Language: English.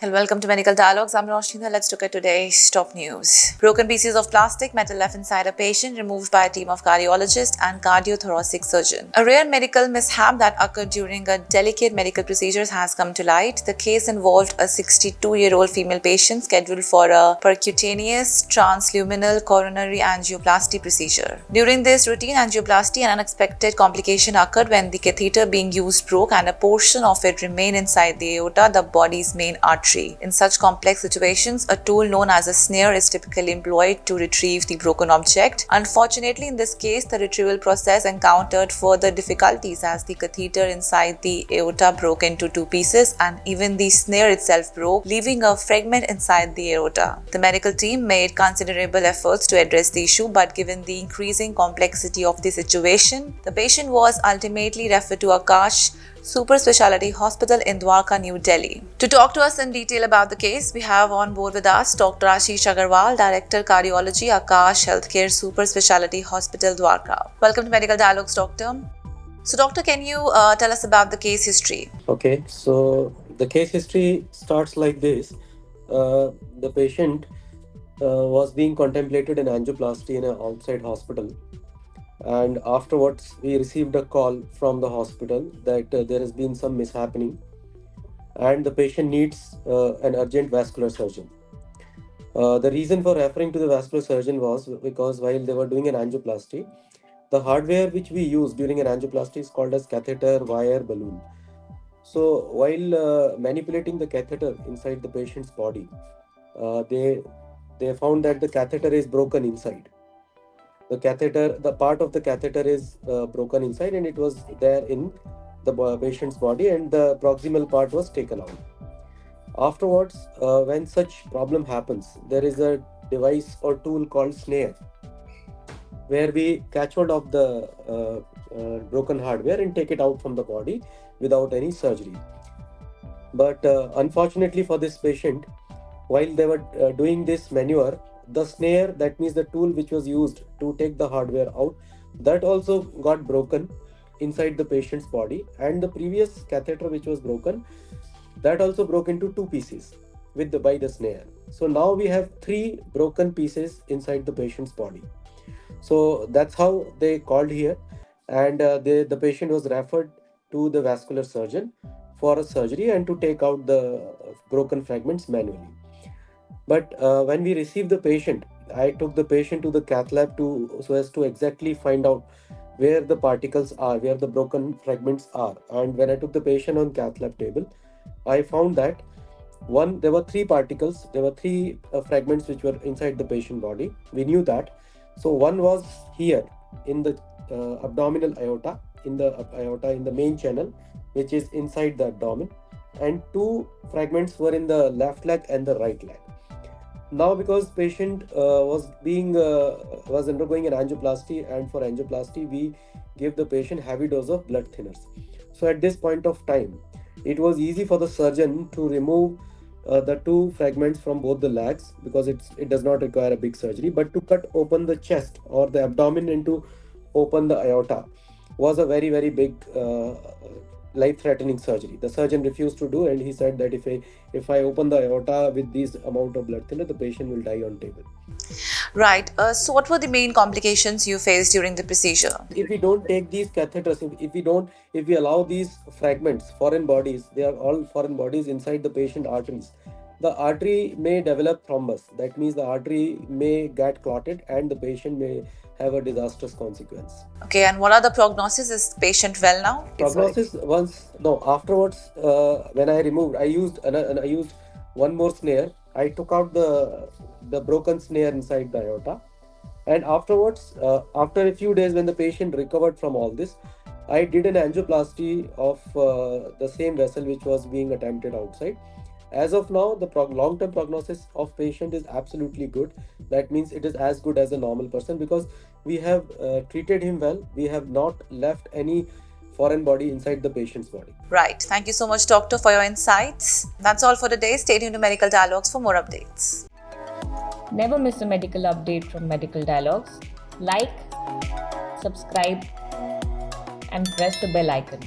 Hello, welcome to Medical Dialogues. I'm Roshni. Let's look at today's top news. Broken pieces of plastic, metal left inside a patient, removed by a team of cardiologists and cardiothoracic surgeon. A rare medical mishap that occurred during a delicate medical procedure has come to light. The case involved a 62-year-old female patient scheduled for a percutaneous transluminal coronary angioplasty procedure. During this routine angioplasty, an unexpected complication occurred when the catheter being used broke and a portion of it remained inside the aorta, the body's main artery. In such complex situations, a tool known as a snare is typically employed to retrieve the broken object. Unfortunately, in this case, the retrieval process encountered further difficulties as the catheter inside the aorta broke into two pieces and even the snare itself broke, leaving a fragment inside the aorta. The medical team made considerable efforts to address the issue, but given the increasing complexity of the situation, the patient was ultimately referred to Akash Super Speciality Hospital in Dwarka, New Delhi. To talk to us in detail about the case, we have on board with us Dr. Ashish Agarwal, Director Cardiology, Akash Healthcare Super Speciality Hospital, Dwarka. Welcome to Medical Dialogues, Doctor. So, Doctor, can you tell us about the case history? Okay, so the case history starts like this. The patient was being contemplated in angioplasty in an outside hospital, and afterwards we received a call from the hospital that there has been some mishappening and the patient needs an urgent vascular surgeon. The reason for referring to the vascular surgeon was because while they were doing an angioplasty, the hardware which we use during an angioplasty is called as catheter wire balloon. So while manipulating the catheter inside the patient's body, they found that the catheter is broken inside. The part of the catheter is broken inside, and it was there in the patient's body, and the proximal part was taken out. Afterwards, when such problem happens, there is a device or tool called snare, where we catch hold of the broken hardware and take it out from the body without any surgery. But unfortunately for this patient, while they were doing this maneuver, the snare, that means the tool which was used to take the hardware out, that also got broken inside the patient's body, and the previous catheter which was broken, that also broke into two pieces by the snare. So now we have three broken pieces inside the patient's body. So that's how they called here, and the patient was referred to the vascular surgeon for a surgery and to take out the broken fragments manually. But when we received the patient, I took the patient to the cath lab so as to exactly find out where the particles are, where the broken fragments are. And when I took the patient on cath lab table, I found that there were three particles, there were three fragments which were inside the patient body. We knew that. So one was here in the abdominal aorta, in the main channel, which is inside the abdomen, and two fragments were in the left leg and the right leg. Now, because patient was undergoing an angioplasty, and for angioplasty we give the patient heavy dose of blood thinners. So at this point of time, it was easy for the surgeon to remove the two fragments from both the legs, because it does not require a big surgery, but to cut open the chest or the abdomen and to open the aorta was a very, very big life-threatening surgery. The surgeon refused to do, and he said that if I open the aorta with this amount of blood thinner, the patient will die on table. Right. So what were the main complications you faced during the procedure? If we don't take these catheters, if we allow these fragments, foreign bodies, they are all foreign bodies inside the patient arteries, the artery may develop thrombus. That means the artery may get clotted and the patient may have a disastrous consequence. Okay, and what are the prognosis? Is the patient well now? Prognosis afterwards, when I used one more snare. I took out the broken snare inside the aorta, and afterwards, after a few days, when the patient recovered from all this, I did an angioplasty of the same vessel which was being attempted outside. As of now, the long-term prognosis of patient is absolutely good. That means it is as good as a normal person, because we have treated him well. We have not left any foreign body inside the patient's body. Right. Thank you so much, Doctor, for your insights. That's all for today. Stay tuned to Medical Dialogues for more updates. Never miss a medical update from Medical Dialogues. Like, subscribe, and press the bell icon.